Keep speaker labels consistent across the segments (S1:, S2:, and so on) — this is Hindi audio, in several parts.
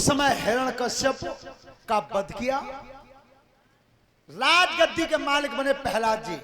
S1: समय हिरण्यकश्यप का वध किया। राजगद्दी के मालिक बने प्रहलाद जी।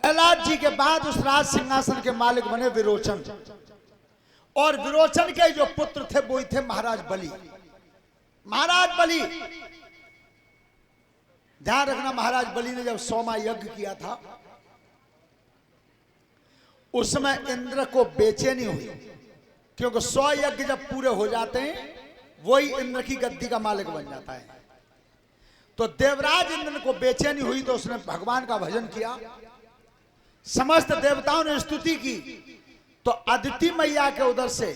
S1: प्रहलाद जी के बाद उस राज सिंहासन के मालिक बने विरोचन, और विरोचन के जो पुत्र थे वो थे महाराज बलि। महाराज बलि, ध्यान रखना, महाराज बलि ने जब 100वां यज्ञ किया था उस समय इंद्र को बेचैनी हुई, क्योंकि 100 यज्ञ जब पूरे हो जाते हैं वही इंद्र की गद्दी का मालिक बन जाता है। तो देवराज इंद्र को बेचैनी हुई तो उसने भगवान का भजन किया, समस्त देवताओं ने स्तुति की, तो अदिति मैया के उधर से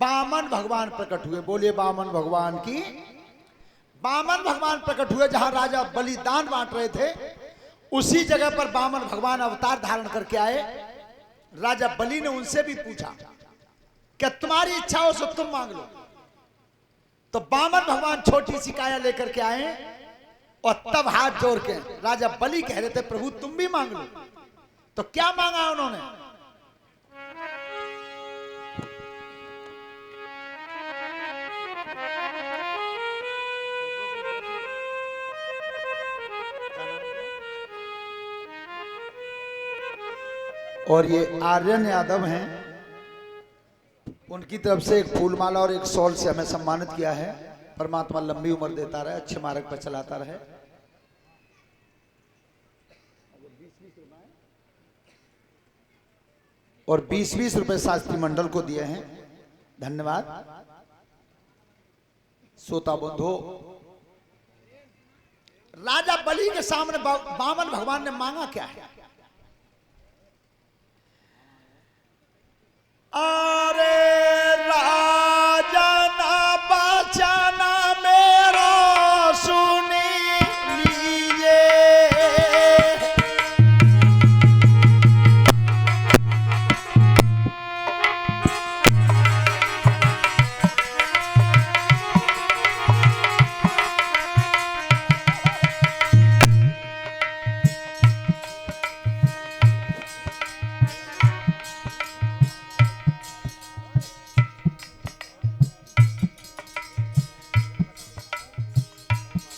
S1: वामन भगवान प्रकट हुए। बोलिए वामन भगवान की। वामन भगवान प्रकट हुए, जहां राजा बलिदान बांट रहे थे उसी जगह पर वामन भगवान अवतार धारण करके आए। राजा बलि ने उनसे भी पूछा कि तुम्हारी इच्छा हो तो तुम मांग लो। तो वामन भगवान छोटी सी काया लेकर के आए और तब हाथ जोड़ के राजा बलि कह रहे थे प्रभु तुम भी मांग लो। तो क्या मांगा उन्होंने? और ये आर्यन यादव हैं, उनकी तरफ से एक फूलमाला और एक शॉल से हमें सम्मानित किया है। परमात्मा लंबी उम्र देता रहे, अच्छे मार्ग पर चलाता रहे। और 20-20 रुपए शास्त्री मंडल को दिए हैं, धन्यवाद। सोता बंधो, राजा बलि के सामने वामन भगवान ने मांगा क्या है? अरे राजा ना बचाना मेरा सुनी लीजिए,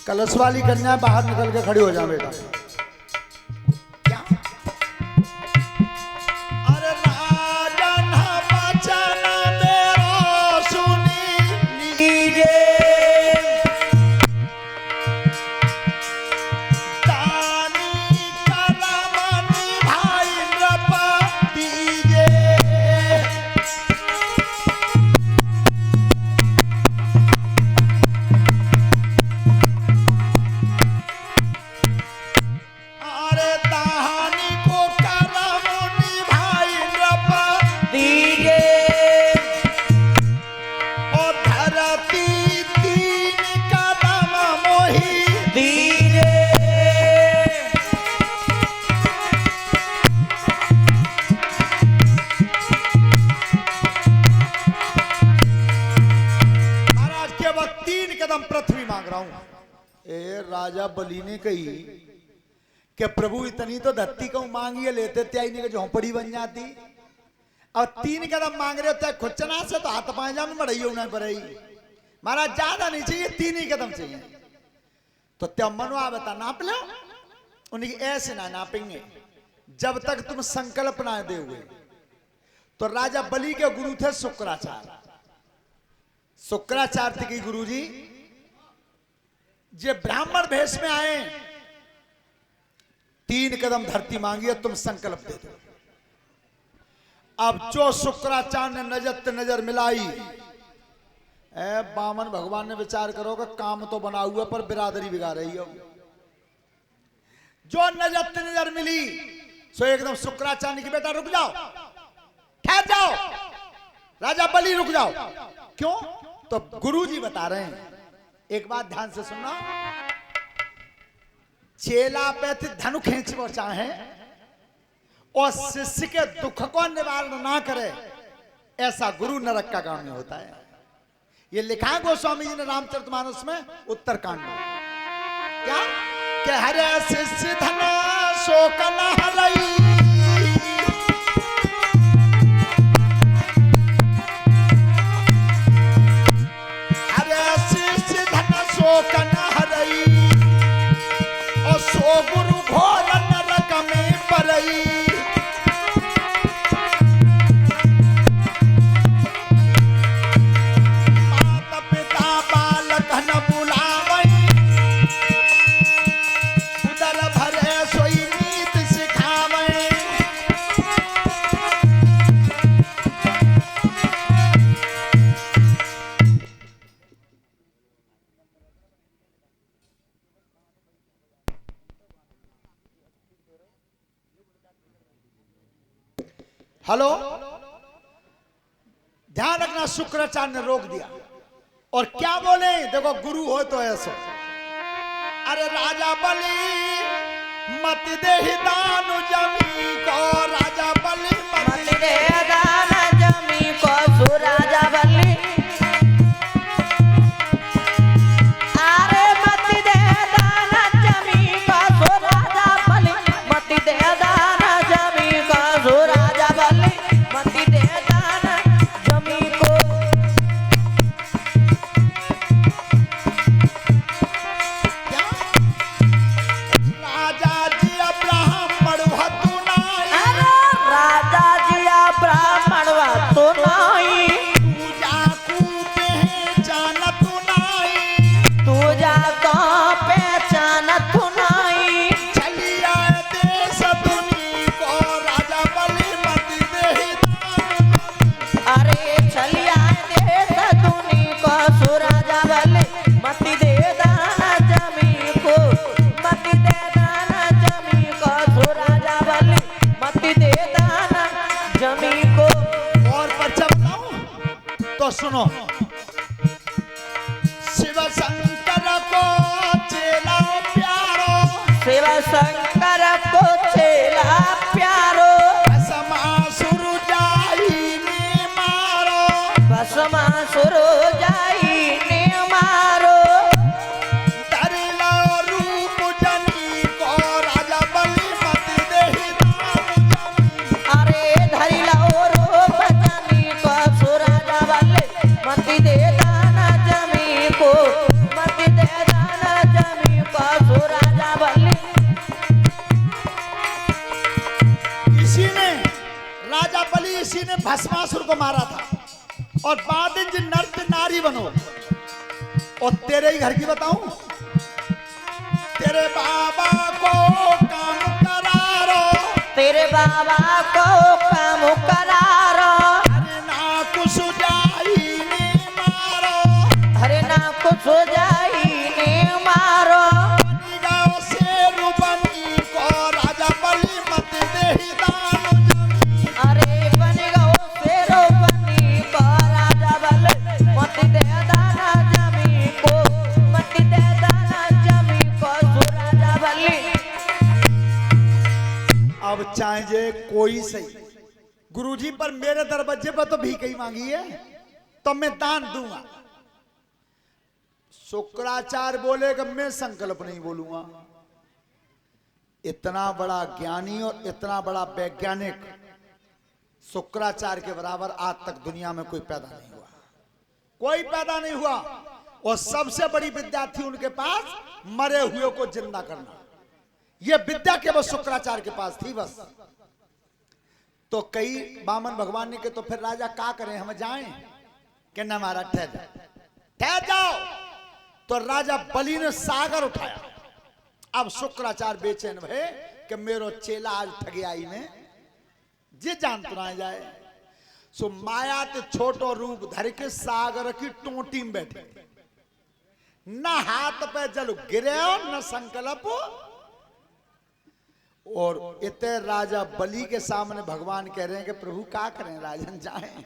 S1: कलश वाली कन्या बाहर निकल के खड़ी हो जाओ बेटा। क्या? अरे राजा ना बचाना मेरा सुनी लीजिए, दानी करमन भाई नपा दीजिए। राजा बलि ने कही कि प्रभु इतनी तो धरती को मांगिए लेते थे नहीं, झोंपड़ी बन जाती। और 3 कदम मांग रहे होते खुचना से तो हाथ पांजा में बढ़ाई उन्हें बढ़ाई। महाराज ज्यादा नहीं चाहिए, 3 ही कदम चाहिए। तो त्या मनवा बता नाप लो, उन्हें ऐसे ना नापेंगे जब तक तुम संकल्प ना दोगे। तो राजा बलि के गुरु थे शुक्राचार्य। शुक्राचार्य के गुरु जी जे ब्राह्मण भेष में आए, 3 कदम धरती मांगी तुम संकल्प दे दो। अब जो शुक्राचार्य ने नजर मिलाई, वामन भगवान ने विचार करो कि काम तो बना हुआ पर बिरादरी बिगाड़ रही हो। जो नजर मिली सो एकदम शुक्राचार्य की बेटा रुक जाओ, ठहर जाओ, राजा बलि रुक जाओ। क्यों? तो गुरु जी बता रहे हैं, एक बात ध्यान से सुनना। चेला पे थी धनु खींचना चाहे और शिष्य के दुख को निवारण ना करे, ऐसा गुरु नरक का काम नहीं होता है। ये लिखा है गोस्वामी जी ने रामचरितमानस में उत्तरकांड में। क्या कि हरे शिष्य धन शोक न हरई, हरे शिष्य धन शोक न हरई, और सो गुरु घोर नरक में परई। हेलो, ध्यान रखना, शुक्राचार्य ने रोक दिया और क्या बोले, देखो गुरु हो तो ऐसा। अरे राजा बलि मत दे दानु जमी को, राजा बलि मत दे
S2: दान जमी को, सुराजा बलि अरे मत दे दान जमी को, सुराजा बलि मत दे दान जमी को, सुराजा बलि मत दे दान जमी को।
S1: राजा जी ब्राह्मण भतु नाई,
S2: अरे राजा जी ब्राह्मण भतु नाई,
S1: पूजा को पहचान तू नाई,
S2: तुझा को पहचान तू नाई।
S1: चलिया देश दुनी को, राजा बलि मत दे दानु।
S2: अरे चलिया देश दुनी को, सुराजा बलि मत दे दान जमी को, मत दे दान जमी को, सुराजा बलि मत दे दान जमी को।
S1: और बच्चा बताऊं तो सुनो, शिव शंकर को चेला प्यारो,
S2: शिव शंकर को चेला प्यारो,
S1: भस्मासुर जाई ने मारो,
S2: भस्मासुर जाई ने मारो।
S1: धरिला रूप जनी को, राजा बलि मत दे दानु।
S2: अरे धरि लो रूप जनी को, सुराजा बलि मत दे दान जमी को, मत दे दान जमी को, सुराजा बलि।
S1: इसी ने राजा बलि, इसी ने भस्मासुर को मारा था। और बाद में जिन नर्त नारी बनो, और तेरे ही घर की बताऊं, तेरे बाबा को काम करारो,
S2: तेरे बाबा को काम करारो,
S1: अरे ना कुछ जाई ने मारो,
S2: हरे ना कुछ जाई ने मारो।
S1: बनी गयो शेर बनी को, राजा बलि मत दे दानु जमी।
S2: अरे बन गो शेरो बनी को, राजा बलि मत दे दान जमी को, मत दे दान जमी को, सुराजा बलि।
S1: अब चाहे जे कोई सही, गुरुजी पर मेरे दरवाजे पर तो भीख ही मांगी है तो मैं दान दूंगा। शुक्राचार्य बोले कि मैं संकल्प नहीं बोलूंगा। इतना बड़ा ज्ञानी और इतना बड़ा वैज्ञानिक शुक्राचार्य के बराबर आज तक दुनिया में कोई पैदा नहीं हुआ, कोई पैदा नहीं हुआ। और सबसे बड़ी विद्या थी उनके पास मरे हुए को जिंदा करना। यह विद्या केवल शुक्राचार्य के पास थी बस। तो कई बामन भगवान ने के तो फिर राजा क्या करें, हम जाएं कि न हमारा ठहर जाओ। तो राजा बलि ने सागर उठाया। अब शुक्राचार्य बेचैन भये कि मेरो चेला आज ठगियाई ने जे जान तो ना जाए। सो माया ते छोटो रूप धर के सागर की टोटी में बैठे, न हाथ पे जल गिरे न संकल्प। और इतने राजा बलि के सामने भगवान कह रहे हैं कि प्रभु क्या करें, राजन जाएं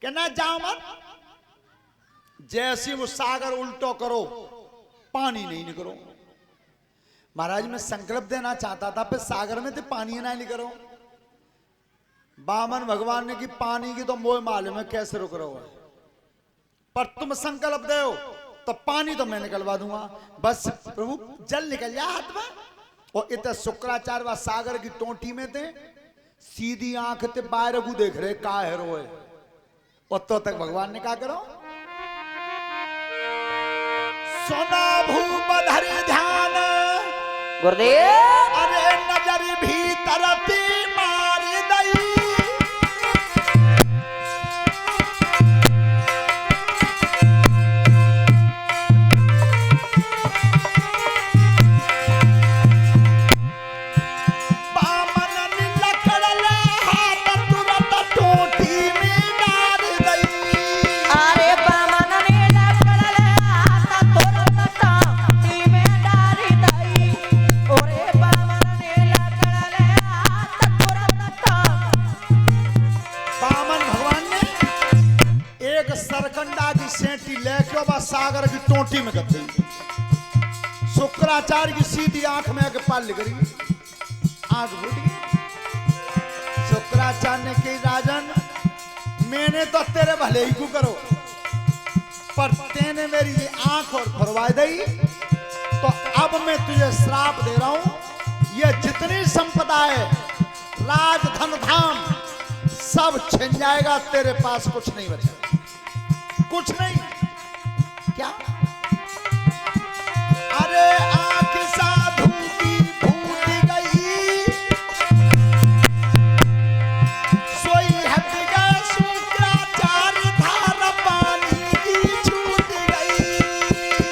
S1: कि ना जाओ मत। जैसे वो सागर उल्टो करो पानी नहीं निकलो। महाराज मैं संकल्प देना चाहता था, फिर सागर में तो पानी ना निकलो। बामन भगवान ने कि पानी की तो मोह मालूम है कैसे रुक रहा है, पर तुम संकल्प दो तो पानी तो मैं निकलवा दूंगा। बस प्रभु जल निकल जा हाथ में। और इतने शुक्राचार्य व सागर की टोटी में थे, सीधी आंख ते बाहर को देख रहे का है रोए। और तो तक भगवान ने कहा करो, सोना भूप धरि ध्यान
S2: गुरुदेव
S1: अरे नजर भीतर ती मार दई। बामन लकड़ल हाथ तुरंत टोटी में डाल दई।
S2: अरे बामन ने लकड़ल हाथ तुरंत टोटी में डाल दई। ओरे बामन ने लकड़ल हाथ तुरंत।
S1: बामन भगवान ने एक सरकंडा की सेंटी लेके बस सागर की टोटी में कर दी। शुक्राचार्य की सीधी आंख में आके पाल करी, आंख फूट गई। शुक्राचार्य ने कही राजन मैंने तो तेरे भले ही को करो, पर तेने मेरी ये आंख और फरवा दी, तो अब मैं तुझे श्राप दे रहा हूं। ये जितनी संपदा है राज धन धाम सब छिन जाएगा, तेरे पास कुछ नहीं बचेगा, कुछ नहीं। क्या अरे आंख साधु की फूट गई, सोई हट गए शुक्राचार्य, धार पानी की छूट गई।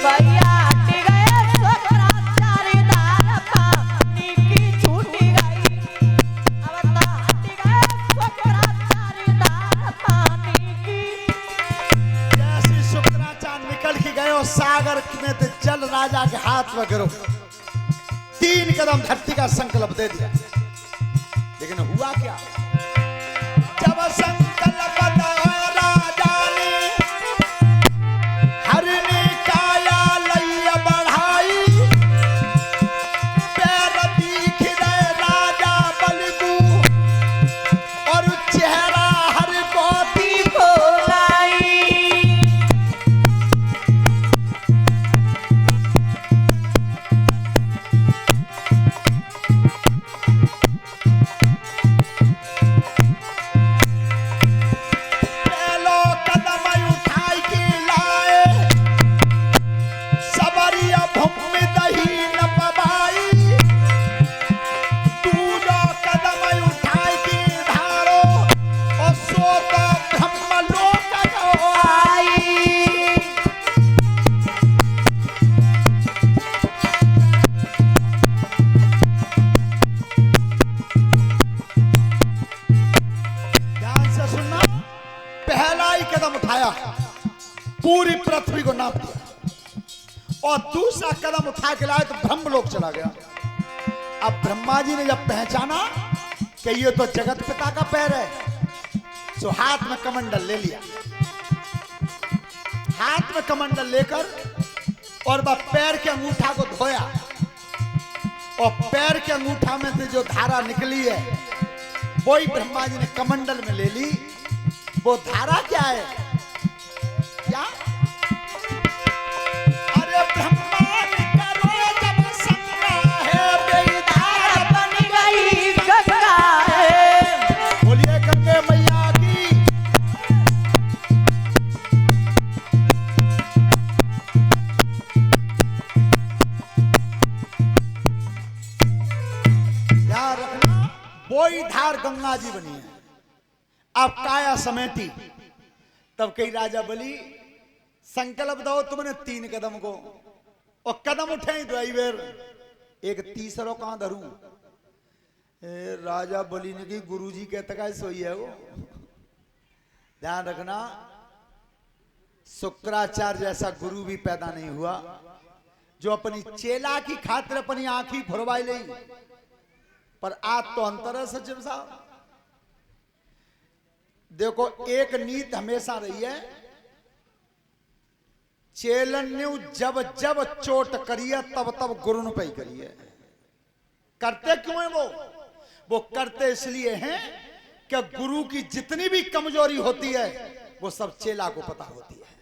S2: भैया हट गए शुक्राचार्य, धार पानी की छूट गई। अब तो हट गए शुक्राचार्य, धार पानी की।
S1: जैसे शुक्राचार्य निकल के गए और सागर में तो जल राजा के हाथ में गिरो, 3 कदम धरती का संकल्प दे दिया। लेकिन हुआ क्या, जब संकल्प दिया राजा ने, हरने काया लैया बढ़ाई, पैर दिख गए राजा बलगू, और चेहरा हर गोती
S2: बोलाई
S1: पहलो कदम उठाई के लाए, सबरिया भूमि दही न पवाई। दूनो कदम उठाई के धारो, और सो तो ब्रह्म लोक को आई। ध्यान से सुनना, पहला ही कदम उठाया पूरी पृथ्वी को नाप दिया, और दूसरा कदम उठा के लाए तो ब्रह्मलोक चला गया। अब ब्रह्मा जी ने जब पहचाना कि ये तो जगत पिता का पैर है, सो हाथ में कमंडल ले लिया। हाथ में कमंडल लेकर और वह पैर के अंगूठा को धोया, और पैर के अंगूठा में से जो धारा निकली है वही ब्रह्मा जी ने कमंडल में ले ली। वो धारा क्या है, क्या अरे ब्रह्मांड करो जब संगा है, बेधार
S2: बन गई गंगा है।
S1: बोलिए गंगे मैया की। ध्यान रखना, वही धार गंगा जी बनी है। अब काया समेटी, तब कई राजा बली संकल्प दो तुमने 3 कदम को, और कदम उठे ही दो बेर, एक तीसरो कहां धरूं। राजा बली ने की गुरुजी कहते का सोई है वो। ध्यान रखना, शुक्राचार्य जैसा गुरु भी पैदा नहीं हुआ जो अपनी चेला की खातिर अपनी आंखी फुरवाई ले। पर आज तो अंतर है सचिव साहब। देखो एक नीति हमेशा रही है, चेलन ने जब जब चोट करिए तब तब गुरुन पे ही करिए। करते क्यों है वो करते इसलिए हैं कि गुरु की जितनी भी कमजोरी होती है वो सब चेला को पता होती है।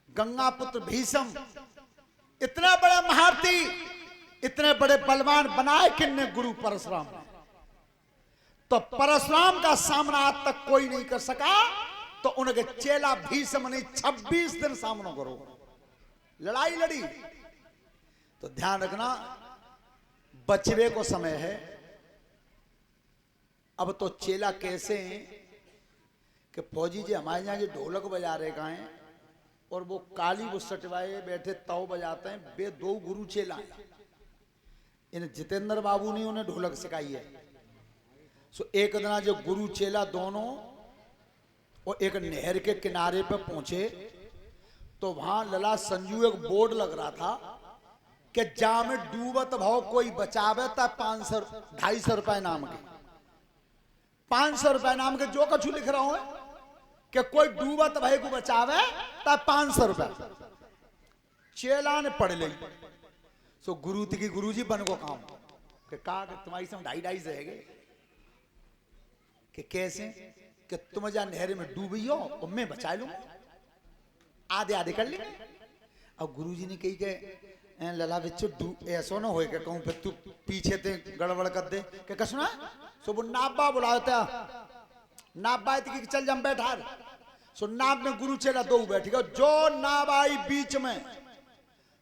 S1: गंगा पुत्र भीष्म इतने बड़े महारथी, इतने बड़े बलवान बनाए किन्ने? गुरु परशुराम ने। तो परशुराम का सामना आज तक कोई नहीं कर सका, तो उनके चेला भीष्म ने 26 दिन सामना करो, लड़ाई लड़ी। तो ध्यान रखना, बचवे को समय है। अब तो चेला कैसे हैं कि फौजी जी हमारे यहाँ जो ढोलक बजा रहे का हैं और वो काली वो सटवाए बैठे तव बजाते हैं, वे 2 गुरु चेला हैं। इन जितेंद्र बाबू ने उन्हें ढोलक सिखाई है। सो एक दिन जो गुरु चेला दोनों और एक नहर के किनारे पे पहुंचे तो वहां लला संजू एक बोर्ड लग रहा था कि जा में डूबत भाव कोई बचावे ता 250 रुपए नाम के, 500 रुपए नाम के जो कछु लिख रहा हूं कि कोई डूबत भाई को बचावे ता 500 रुपए। चेला ने पढ़ ली। सो गुरु जी बन को काम कि कहा कि तुम्हारी सब 2.5 रहेगे कि कैसे कि तुम जा नहर में डूबी हो और मैं बचा लूंगा, आधे आधे कर लेंगे। अब गुरुजी ने कही के लला बच्चो ऐसा ना होए कि कहूं फिर तू पीछे ते गड़बड़ कर दे कि कसना। सो वो नाबा बुलाया था, नाबा कि चल जम बैठा। सो नाब में गुरु चेला 2 बैठ गए, जो नाब आई बीच में।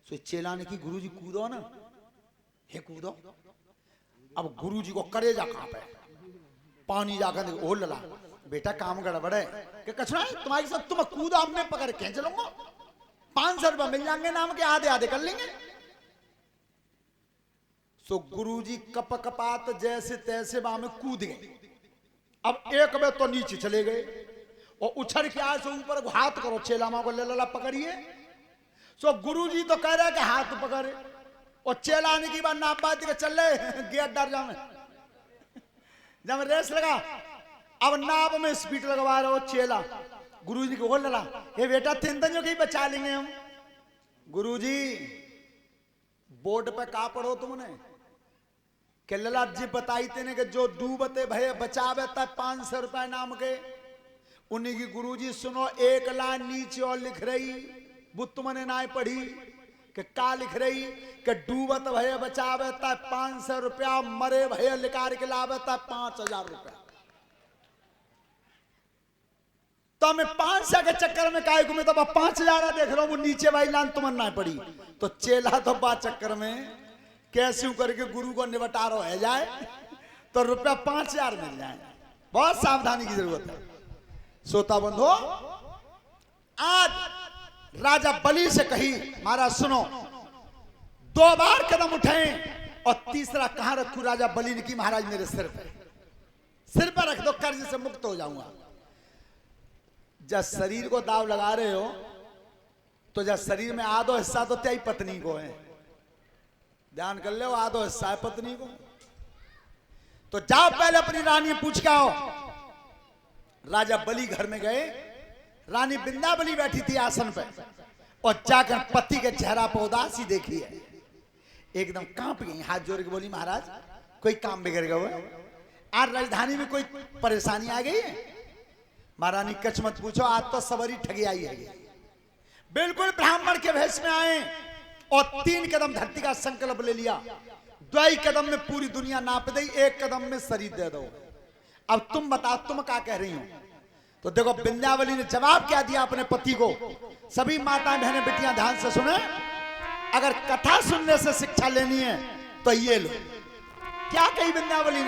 S1: सो चेला ने की गुरुजी कूदो ना, हे कूदो। अब गुरुजी को करेजा कहां पे पानी जाकर ओ लला बेटा काम गड़बड़ है कि कछड़ा तुम्हारी साथ तुम कूदा हमने पकड़ के चलूंगा, 500 रुपए मिल जाएंगे नाम के, आधे आधे कर लेंगे। सो गुरुजी कप कपात जैसे तैसे वहां में कूद गए। अब एक में तो नीचे चले गए और उछल के आए, सो ऊपर हाथ करो चेला मां को ले लला पकड़िए। सो गुरुजी तो कह रहे कि हाथ पकड़े और चेला ने की बात नाप बात चल रहे गेट डर जामे जब रेस लगा। अब नाव में स्पीड लगवा रहे हो चेला। गुरुजी को बोल लला ये बेटा 3 दिन कहीं बचा लेंगे हम। गुरुजी बोर्ड पे का पढ़ो तुमने कि लला जी बताई तेने कि जो डूबते भय बचावे तब 500 रुपए नाम के। उन्हीं की गुरुजी सुनो, 1 लाइन नीचे और लिख रही वो तुमने ना पढ़ी कि का लिख रही कि डूबत भय बचावे तब 500 रुपया, मरे भय लिकार के लावे तब 5000 रुपया। तो मैं 500 के चक्कर में काय घूमे तो 5000 देख रहा हूं, वो नीचे वाली लाइन तुमने ना पड़ी। तो चेला तो बात चक्कर में कैसे करके गुरु को निपटा रहा है जाए तो रुपया 5000 मिल जाए। बहुत सावधानी की जरूरत है। श्रोता बंधु, आज राजा बलि से कही महाराज सुनो, 2 बार कदम उठाए और तीसरा कहां रखू? राजा बलि ने की महाराज मेरे सिर पर रख दो, कर्ज से मुक्त हो जाऊंगा। जब शरीर को दाव लगा रहे हो तो जब शरीर में आधो हिस्सा तो त्याई पत्नी को है, ध्यान कर ले, आधो हिस्सा है पत्नी को। तो जाओ पहले अपनी रानी पूछ के आओ। राजा बलि घर में गए, रानी बिंदाबली बैठी थी आसन पे और जाकर पति के चेहरा पर उदासी देखी है, एकदम कांप गई, हाथ जोड़ के बोली महाराज कोई काम बिगड़ गया, आज राजधानी में कोई परेशानी आ गई है? महारानी कछ मत पूछो, आज तो सवरी ठगी आई है। बिल्कुल ब्राह्मण के भेष में आए और 3 कदम धरती का संकल्प ले लिया। 2 कदम में पूरी दुनिया नाप दी, 1 कदम में शरीर दे दो। अब तुम बताओ तुम क्या कह रही हो? तो देखो बिंदावली ने जवाब क्या दिया अपने पति को। सभी माताएं बहनें बेटियां ध्यान से सुने, अगर कथा सुनने से शिक्षा लेनी है तो ये लो। क्या कही बिंदावली ने?